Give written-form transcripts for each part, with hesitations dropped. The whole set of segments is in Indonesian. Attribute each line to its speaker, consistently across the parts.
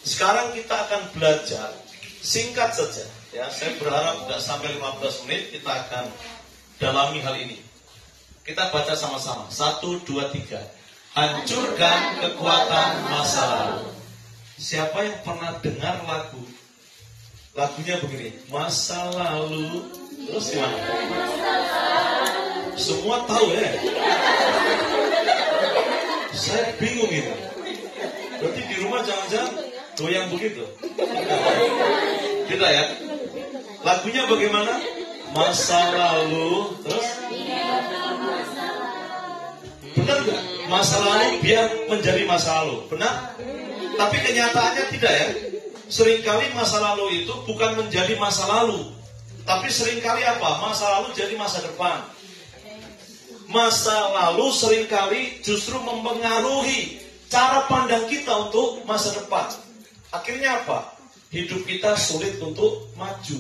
Speaker 1: Sekarang kita akan belajar singkat saja. Ya, saya berharap tidak sampai 15 menit kita akan dalami hal ini. Kita baca sama-sama. 1, 2, 3. Hancurkan kekuatan masa lalu. Siapa yang pernah dengar lagu? Lagunya begini. Masa lalu. Terus gimana? Semua tahu ya? Saya bingung ini. Berarti di rumah jangan-jangan goyang begitu? Tidak ya? Lagunya bagaimana? Masa lalu. Terus? Benar gak? Masa lalu biar menjadi masa lalu. Benar? Tapi kenyataannya tidak ya. Seringkali masa lalu itu bukan menjadi masa lalu. Tapi seringkali apa? Masa lalu jadi masa depan. Masa lalu seringkali justru mempengaruhi cara pandang kita untuk masa depan. Akhirnya apa? Hidup kita sulit untuk maju.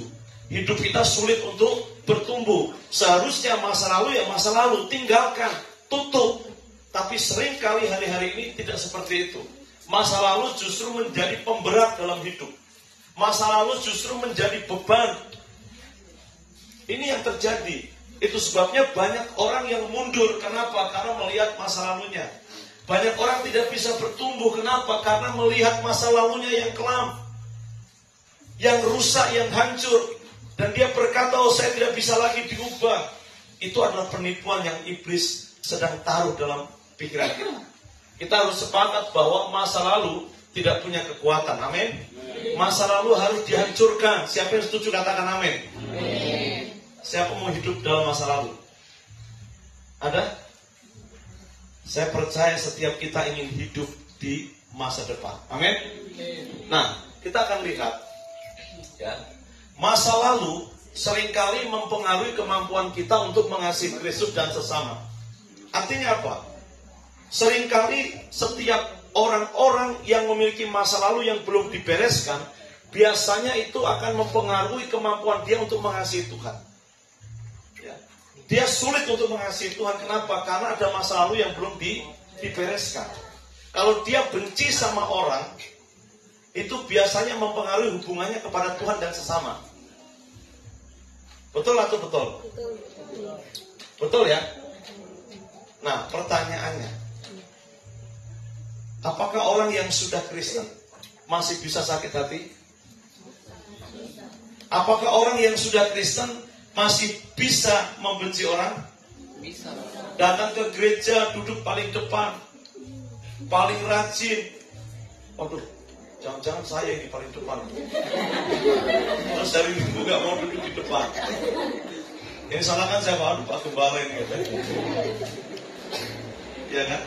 Speaker 1: Hidup kita sulit untuk bertumbuh. Seharusnya masa lalu ya masa lalu, tinggalkan, tutup. Tapi seringkali hari-hari ini tidak seperti itu. Masa lalu justru menjadi pemberat dalam hidup. Masa lalu justru menjadi beban. Ini yang terjadi. Itu sebabnya banyak orang yang mundur. Kenapa? Karena melihat masa lalunya. Banyak orang tidak bisa bertumbuh. Kenapa? Karena melihat masa lalunya yang kelam, yang rusak, yang hancur. Dan dia berkata, oh saya tidak bisa lagi diubah. Itu adalah penipuan yang iblis sedang taruh dalam pikiran kita. Kita harus sepakat bahwa masa lalu tidak punya kekuatan. Amin. Masa lalu harus dihancurkan. Siapa yang setuju katakan amin. Siapa mau hidup dalam masa lalu? Ada? Saya percaya setiap kita ingin hidup di masa depan. Amin. Nah, kita akan lihat ya, masa lalu seringkali mempengaruhi kemampuan kita untuk mengasihi Kristus dan sesama. Artinya apa? Seringkali setiap orang-orang yang memiliki masa lalu yang belum dibereskan, biasanya itu akan mempengaruhi kemampuan dia untuk mengasihi Tuhan. Dia sulit untuk mengasihi Tuhan. Kenapa? Karena ada masa lalu yang belum dibereskan. Kalau dia benci sama orang, itu biasanya mempengaruhi hubungannya kepada Tuhan dan sesama. Betul atau betul? Betul ya? Nah, pertanyaannya, apakah orang yang sudah Kristen masih bisa sakit hati? Apakah orang yang sudah Kristen masih bisa membenci orang? Bisa. Datang ke gereja, duduk paling depan, paling rajin. Waduh, jangan-jangan saya ini paling depan. Terus dari minggu gak mau duduk di depan. Ini salahkan saya Pak Gembala ini. Ya kan?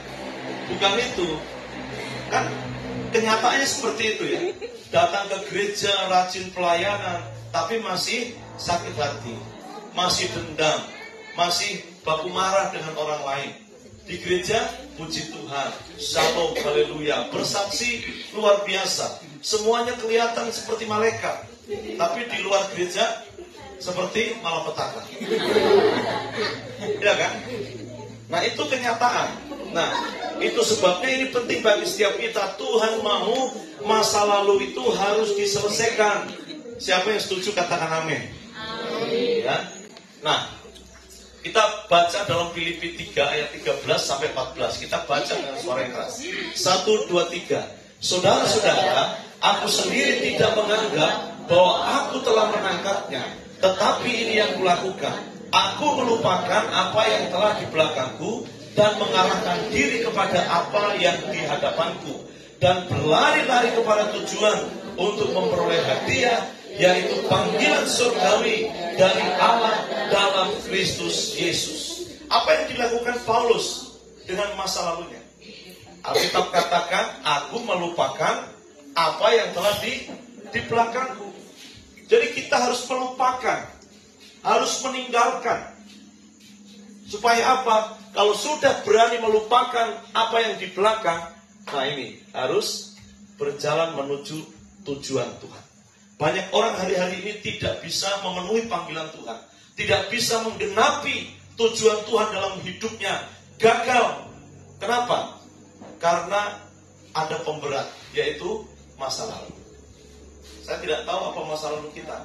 Speaker 1: Bukan itu. Kan kenyataannya seperti itu ya. Datang ke gereja, rajin pelayanan, tapi masih sakit hati, masih dendam, masih baku marah dengan orang lain. Di gereja, puji Tuhan, shalom, haleluya, bersaksi luar biasa. Semuanya kelihatan seperti malaikat, tapi di luar gereja seperti malapetaka. Ya kan? Nah itu kenyataan. Nah itu sebabnya ini penting bagi setiap kita. Tuhan mau masa lalu itu harus diselesaikan. Siapa yang setuju katakan amin. Ya. Nah, kita baca dalam Filipi 3 ayat 13 sampai 14. Kita baca dengan suara yang keras. 1, 2, 3. Saudara-saudara, aku sendiri tidak menganggap bahwa aku telah menangkapnya, tetapi ini yang kulakukan. Aku melupakan apa yang telah di belakangku dan mengarahkan diri kepada apa yang di hadapanku, dan berlari-lari kepada tujuan untuk memperoleh hadiah, yaitu panggilan surgawi dari Allah dalam Kristus Yesus. Apa yang dilakukan Paulus dengan masa lalunya? Alkitab katakan, aku melupakan apa yang telah di belakangku. Jadi kita harus melupakan, harus meninggalkan. Supaya apa? Kalau sudah berani melupakan apa yang di belakang, nah ini harus berjalan menuju tujuan Tuhan. Banyak orang hari-hari ini tidak bisa memenuhi panggilan Tuhan, tidak bisa menggenapi tujuan Tuhan dalam hidupnya, gagal. Kenapa? Karena ada pemberat, yaitu masa lalu. Saya tidak tahu apa masa lalu kita,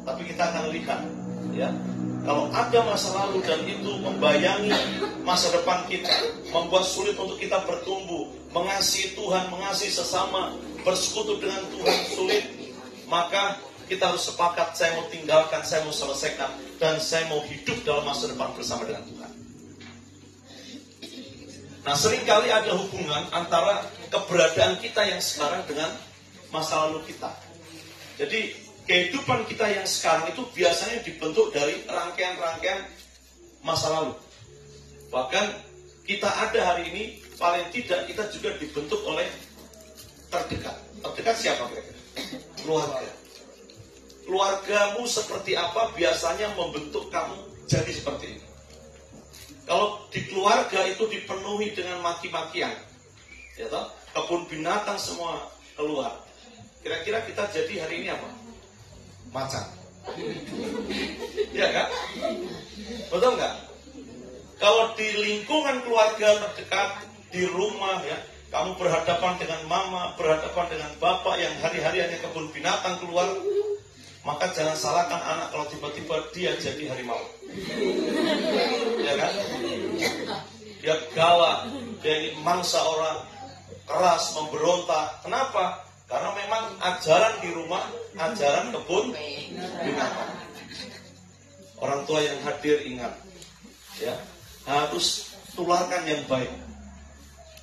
Speaker 1: tapi kita akan lihat, ya. Kalau ada masa lalu dan itu membayangi masa depan kita, membuat sulit untuk kita bertumbuh, mengasihi Tuhan, mengasihi sesama, bersekutu dengan Tuhan sulit, maka kita harus sepakat, saya mau tinggalkan, saya mau selesaikan, dan saya mau hidup dalam masa depan bersama dengan Tuhan. Nah, seringkali ada hubungan antara keberadaan kita yang sekarang dengan masa lalu kita. Jadi kehidupan kita yang sekarang itu biasanya dibentuk dari rangkaian-rangkaian masa lalu. Bahkan kita ada hari ini, paling tidak kita juga dibentuk oleh terdekat. Terdekat siapa kira-kira? Keluarga. Keluargamu seperti apa biasanya membentuk kamu jadi seperti ini. Kalau di keluarga itu dipenuhi dengan maki-makian, ya toh, kebun binatang semua keluar. Kira-kira kita jadi hari ini apa? Macan. Ya kan? Betul nggak? Kalau di lingkungan keluarga terdekat, di rumah ya, kamu berhadapan dengan mama, berhadapan dengan bapak yang hari-hari hanya kebun binatang keluar, maka jangan salahkan anak kalau tiba-tiba dia jadi harimau. Ya kan? Dia galak, dia ingin mangsa orang, keras, memberontak. Kenapa? Karena memang ajaran di rumah, ajaran kebun binatang. Orang tua yang hadir ingat, ya, harus tularkan yang baik.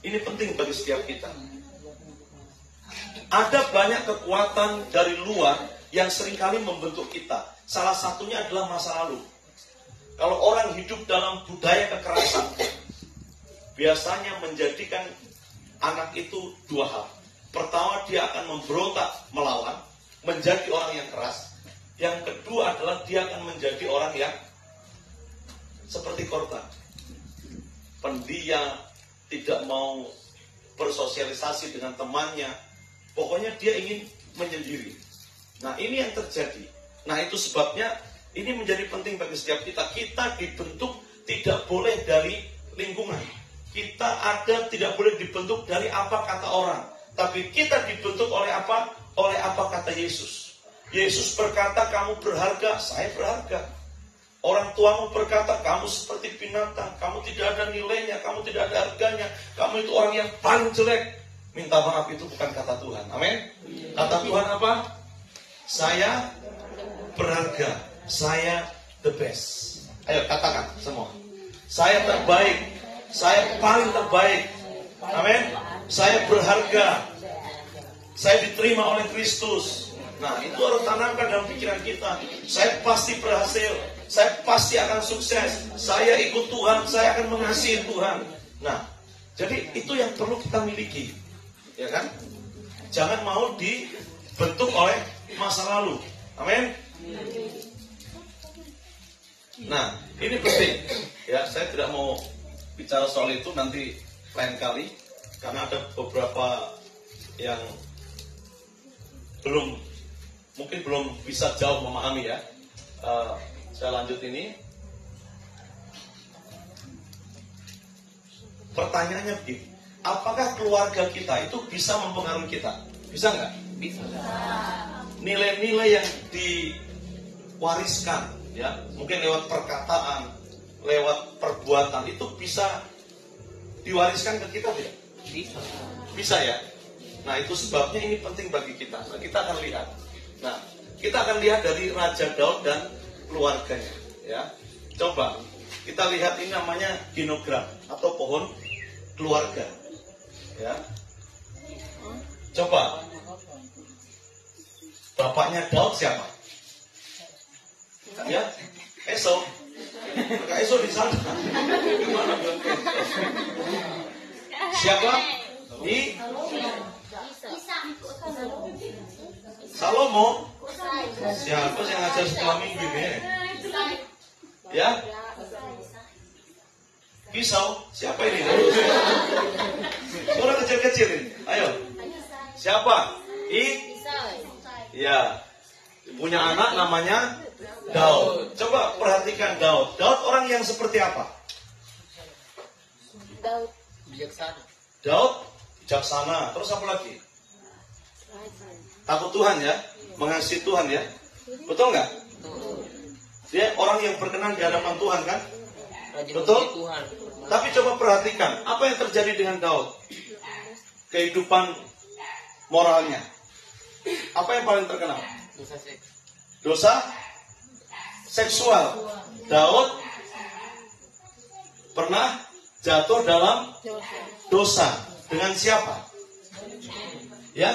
Speaker 1: Ini penting bagi setiap kita. Ada banyak kekuatan dari luar yang seringkali membentuk kita. Salah satunya adalah masa lalu. Kalau orang hidup dalam budaya kekerasan, biasanya menjadikan anak itu dua hal. Pertama, dia akan memberontak, melawan, menjadi orang yang keras. Yang kedua adalah dia akan menjadi orang yang seperti korban. Pendiam, tidak mau bersosialisasi dengan temannya. Pokoknya dia ingin menyendiri. Nah, ini yang terjadi. Nah, itu sebabnya ini menjadi penting bagi setiap kita. Kita dibentuk tidak boleh dari lingkungan. Kita ada tidak boleh dibentuk dari apa kata orang. Tapi kita dibentuk oleh apa? Oleh apa kata Yesus. Yesus berkata, kamu berharga, saya berharga. Orang tuamu berkata, kamu seperti binatang, kamu tidak ada nilainya, kamu tidak ada harganya, kamu itu orang yang paling jelek. Minta maaf, itu bukan kata Tuhan. Amin. Kata Tuhan apa? Saya berharga, saya the best. Ayo katakan semua. Saya terbaik, saya paling terbaik. Amin. Saya berharga, saya diterima oleh Kristus. Nah, itu harus tanamkan dalam pikiran kita. Saya pasti berhasil, saya pasti akan sukses, saya ikut Tuhan, saya akan mengasihi Tuhan. Nah, jadi itu yang perlu kita miliki, ya kan? Jangan mau dibentuk oleh masa lalu. Amin. Nah, ini penting. Ya, saya tidak mau bicara soal itu nanti lain kali. Karena ada beberapa yang mungkin belum bisa jauh memahami ya. Saya lanjut ini. Pertanyaannya begini, apakah keluarga kita itu bisa mempengaruhi kita? Bisa nggak? Bisa. Nilai-nilai yang diwariskan, ya, mungkin lewat perkataan, lewat perbuatan itu bisa diwariskan ke kita tidak? Bisa ya. Nah, itu sebabnya ini penting bagi kita. Nah, kita akan lihat. Nah, kita akan lihat dari Raja Daud dan keluarganya, ya. Coba kita lihat, ini namanya genogram atau pohon keluarga, ya. Coba bapaknya Daud siapa? Ya, Esau. Kakak Esau di sana. Gimana? Siapa? Salomo. Siapa yang ngajar sekolah minggu ini? Ya? Pisau. Siapa ini? Orang kecil-kecil ini. Ayo. Siapa? Ya. Punya anak namanya Daud. Coba perhatikan Daud. Daud orang yang seperti apa?
Speaker 2: Daud bijaksana.
Speaker 1: Daud bijaksana. Terus apa lagi? Takut Tuhan ya, mengasihi Tuhan ya. Betul nggak? Dia orang yang berkenan di hadapan Tuhan kan? Betul? Tapi coba perhatikan, apa yang terjadi dengan Daud? Kehidupan moralnya. Apa yang paling terkenal? Dosa seksual. Daud pernah jatuh dalam dosa. Dengan siapa? Ya?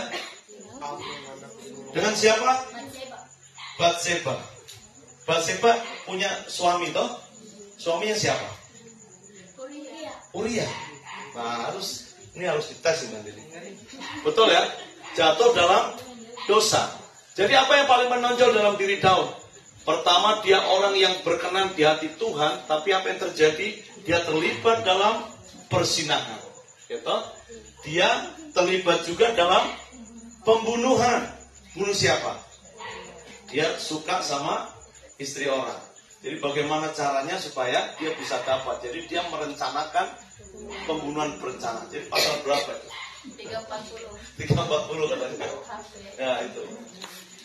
Speaker 1: Dengan siapa? Batseba. Batseba punya suami toh? Suaminya siapa? Uria. Nah, ini harus dites nanti. Betul ya? Jatuh dalam dosa. Jadi apa yang paling menonjol dalam diri Daud? Pertama, dia orang yang berkenan di hati Tuhan, tapi apa yang terjadi? Dia terlibat dalam perzinahan. Gitu? Dia terlibat juga dalam pembunuhan. Bunuh siapa? Dia suka sama istri orang. Jadi bagaimana caranya supaya dia bisa dapat? Jadi dia merencanakan pembunuhan berencana. Jadi pasal berapa itu? 340 katanya. Ya itu.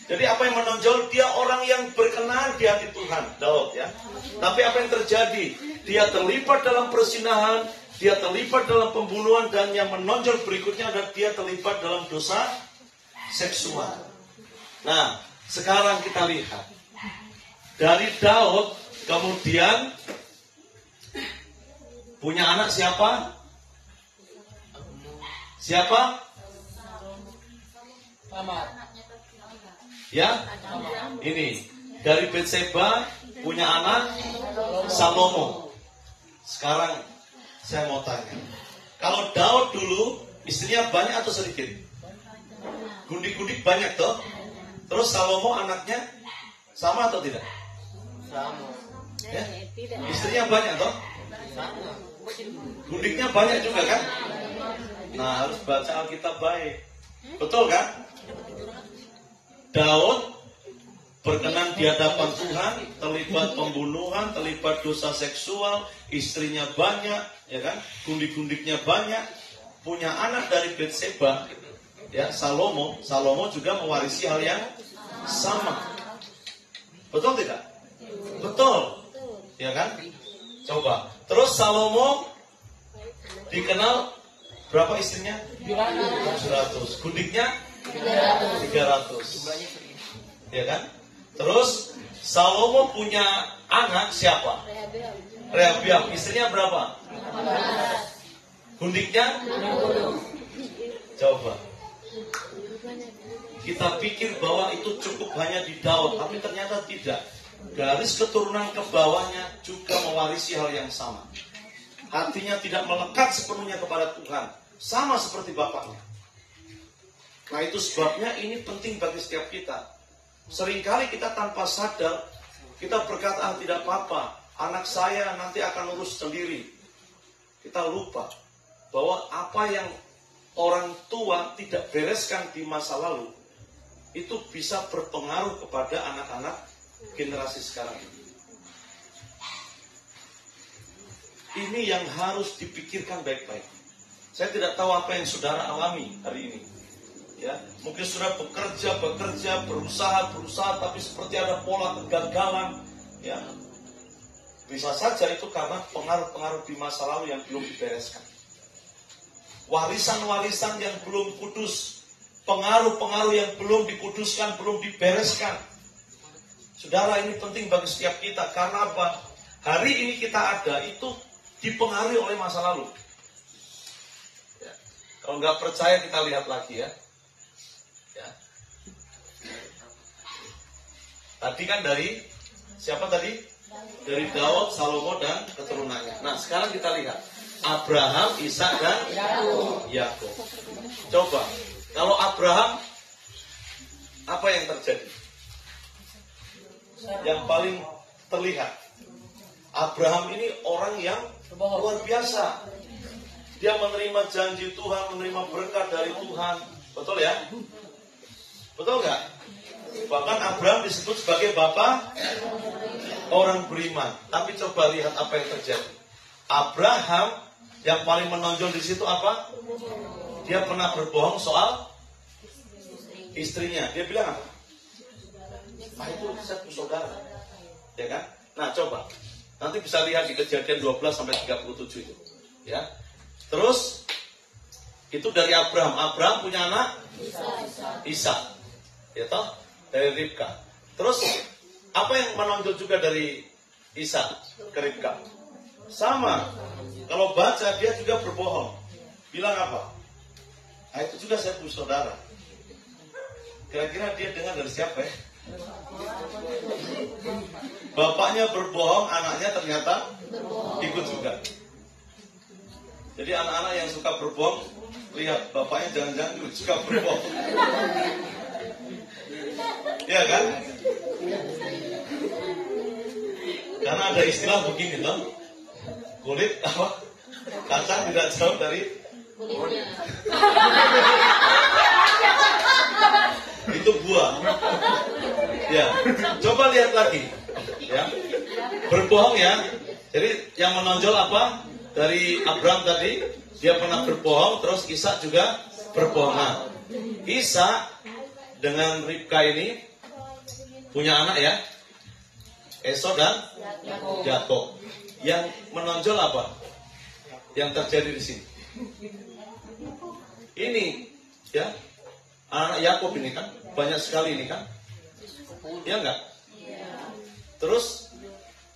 Speaker 1: Jadi apa yang menonjol? Dia orang yang berkenan di hati Tuhan, Daud ya. Tapi apa yang terjadi? Dia terlibat dalam perzinahan, dia terlibat dalam pembunuhan, dan yang menonjol berikutnya adalah dia terlibat dalam dosa seksual. Nah, sekarang kita lihat. Dari Daud kemudian punya anak siapa? Siapa? Ya, ini dari Batseba punya anak Salomo. Sekarang saya mau tanya, kalau Daud dulu istrinya banyak atau sedikit? Gundik-gundik banyak toh. Terus Salomo anaknya sama atau tidak? Sama. Ya? Istrinya banyak toh? Gundiknya banyak juga kan? Nah, harus baca Alkitab baik. Betul kan? Daud berkenan di hadapan Tuhan, terlibat pembunuhan, terlibat dosa seksual, istrinya banyak, ya kan? Gundik-gundiknya banyak, punya anak dari Batseba, ya Salomo. Salomo juga mewarisi hal yang sama. Betul tidak? Betul. Ya kan? Coba. Terus Salomo dikenal berapa istrinya? 700. Gundiknya 300. Ya kan? Terus Salomo punya anak siapa? Rehabeam. Istrinya berapa? 15. Gundiknya? Coba. Kita pikir bahwa itu cukup hanya di Daud, tapi ternyata tidak. Garis keturunan ke bawahnya juga mewarisi hal yang sama. Hatinya tidak melekat sepenuhnya kepada Tuhan, sama seperti bapaknya. Nah, itu sebabnya ini penting bagi setiap kita. Seringkali kita tanpa sadar, kita berkata, tidak apa-apa, anak saya nanti akan urus sendiri. Kita lupa bahwa apa yang orang tua tidak bereskan di masa lalu, itu bisa berpengaruh kepada anak-anak generasi sekarang ini. Ini yang harus dipikirkan baik-baik. Saya tidak tahu apa yang saudara alami hari ini. Ya, mungkin saudara bekerja, berusaha, tapi seperti ada pola kegagalan. Ya, bisa saja itu karena pengaruh-pengaruh di masa lalu yang belum dibereskan. Warisan-warisan yang belum kudus, pengaruh-pengaruh yang belum dikuduskan, belum dibereskan. Saudara, ini penting bagi setiap kita. Karena apa? Hari ini kita ada, itu dipengaruhi oleh masa lalu. Ya. Kalau nggak percaya, kita lihat lagi ya. Ya. Tadi kan dari, siapa tadi? Dari Daud, Salomo, dan keturunannya. Nah, sekarang kita lihat. Abraham, Ishak, dan Yakub. Coba, kalau Abraham, apa yang terjadi? Yang paling terlihat, Abraham ini orang yang luar biasa. Dia menerima janji Tuhan, menerima berkat dari Tuhan. Betul ya? Betul nggak? Bahkan Abraham disebut sebagai bapak orang beriman. Tapi coba lihat apa yang terjadi. Abraham yang paling menonjol di situ apa? Dia pernah berbohong soal istrinya. Dia bilang apa? Ah, itu satu saudara. Ya kan? Nah, coba. Nanti bisa lihat di Kejadian 12 sampai 37 itu. Ya. Terus itu dari Abraham. Abraham punya anak Ishak. Ya toh? Dari Ribka. Terus apa yang menonjol juga dari Ishak ke Ribka? Sama. Kalau baca dia juga berbohong. Bilang apa? Nah, itu juga saya punya saudara. Kira-kira dia dengar dari siapa ya? Bapaknya berbohong, anaknya ternyata ikut juga. Jadi anak-anak yang suka berbohong, lihat bapaknya jangan-jangan juga berbohong. Iya kan? Karena ada istilah begini loh, kulit apa? Kacang tidak jauh dari kulitnya. Itu buah. Ya, coba lihat lagi. Ya, berbohong ya. Jadi yang menonjol apa? Dari Abraham tadi, dia pernah berbohong, terus Ishak juga berbohong. Nah, Ishak dengan Ribka ini punya anak ya, Esau dan Yakob. Yang menonjol apa? Yang terjadi di sini. Ini ya, anak Yakob ini kan banyak sekali ini kan, ya enggak? Terus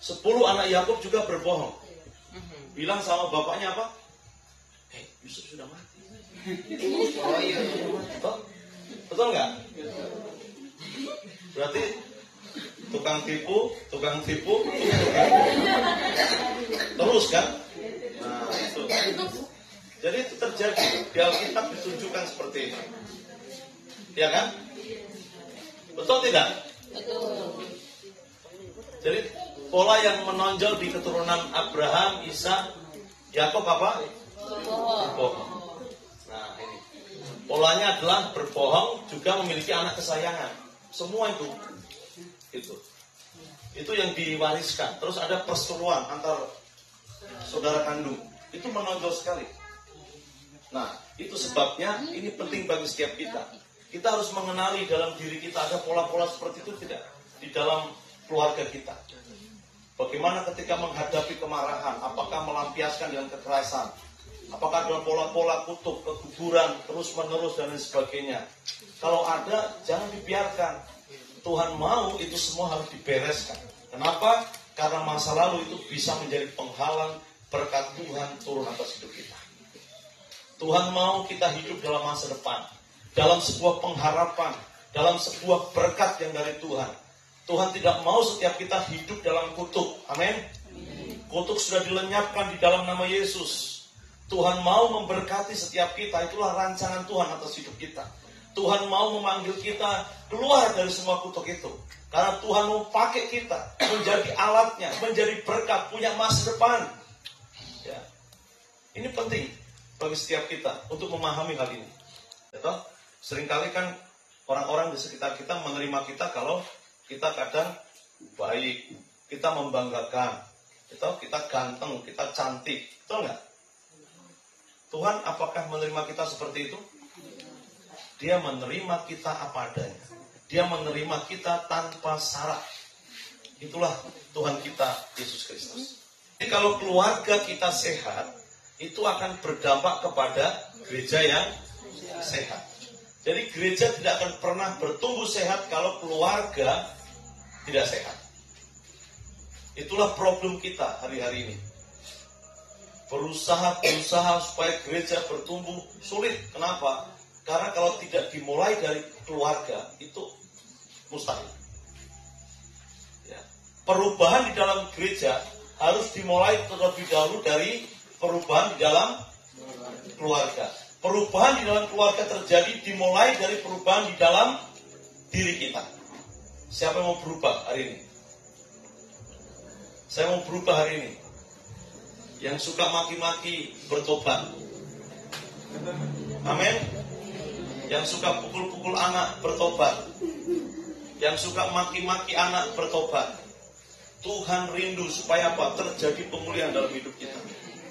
Speaker 1: 10 anak Yakob juga berbohong. Bilang sama bapaknya apa? Yusuf sudah mati. Betul? Betul nggak? Berarti tukang tipu. Terus kan? Nah itu. Jadi itu terjadi. Di Alkitab ditunjukkan seperti itu. Ya kan? Betul tidak? Betul. Jadi pola yang menonjol di keturunan Abraham, Ishak, Yakob apa? Berbohong. Nah ini. Polanya adalah berbohong juga memiliki anak kesayangan. Semua itu. Itu yang diwariskan. Terus ada perseteruan antar saudara kandung. Itu menonjol sekali. Nah, itu sebabnya ini penting bagi setiap kita. Kita harus mengenali dalam diri kita ada pola-pola seperti itu tidak di dalam keluarga kita. Bagaimana ketika menghadapi kemarahan, apakah melampiaskan dengan kekerasan, apakah dalam pola-pola kutuk, keguguran, terus-menerus dan lain sebagainya. Kalau ada, jangan dibiarkan. Tuhan mau itu semua harus dibereskan. Kenapa? Karena masa lalu itu bisa menjadi penghalang berkat Tuhan turun atas hidup kita. Tuhan mau kita hidup dalam masa depan, dalam sebuah pengharapan, dalam sebuah berkat yang dari Tuhan. Tuhan tidak mau setiap kita hidup dalam kutuk. Amin. Kutuk sudah dilenyapkan di dalam nama Yesus. Tuhan mau memberkati setiap kita. Itulah rancangan Tuhan atas hidup kita. Tuhan mau memanggil kita keluar dari semua kutuk itu. Karena Tuhan mau pakai kita menjadi alatnya, menjadi berkat, punya masa depan. Ya. Ini penting bagi setiap kita untuk memahami hal ini. Ya, seringkali kan orang-orang di sekitar kita menerima kita kalau kita kadang baik, kita membanggakan, kita ganteng, kita cantik, betul nggak? Tuhan apakah menerima kita seperti itu? Dia menerima kita apa adanya. Dia menerima kita tanpa syarat. Itulah Tuhan kita, Yesus Kristus. Jadi kalau keluarga kita sehat, itu akan berdampak kepada gereja yang sehat. Jadi gereja tidak akan pernah bertumbuh sehat kalau keluarga tidak sehat. Itulah problem kita hari-hari ini. Berusaha supaya gereja bertumbuh sulit. Kenapa? Karena kalau tidak dimulai dari keluarga itu mustahil. Ya. Perubahan di dalam gereja harus dimulai terlebih dahulu dari perubahan di dalam keluarga. Perubahan di dalam keluarga terjadi dimulai dari perubahan di dalam diri kita. Siapa yang mau berubah hari ini? Saya mau berubah hari ini. Yang suka maki-maki bertobat. Amin. Yang suka pukul-pukul anak bertobat. Yang suka maki-maki anak bertobat. Tuhan rindu supaya apa? Terjadi pemulihan dalam hidup kita.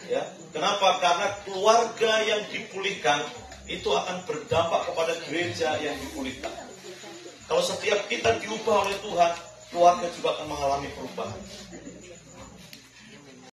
Speaker 1: Ya. Kenapa? Karena keluarga yang dipulihkan itu akan berdampak kepada gereja yang dipulihkan. Kalau setiap kita diubah oleh Tuhan, keluarga juga akan mengalami perubahan.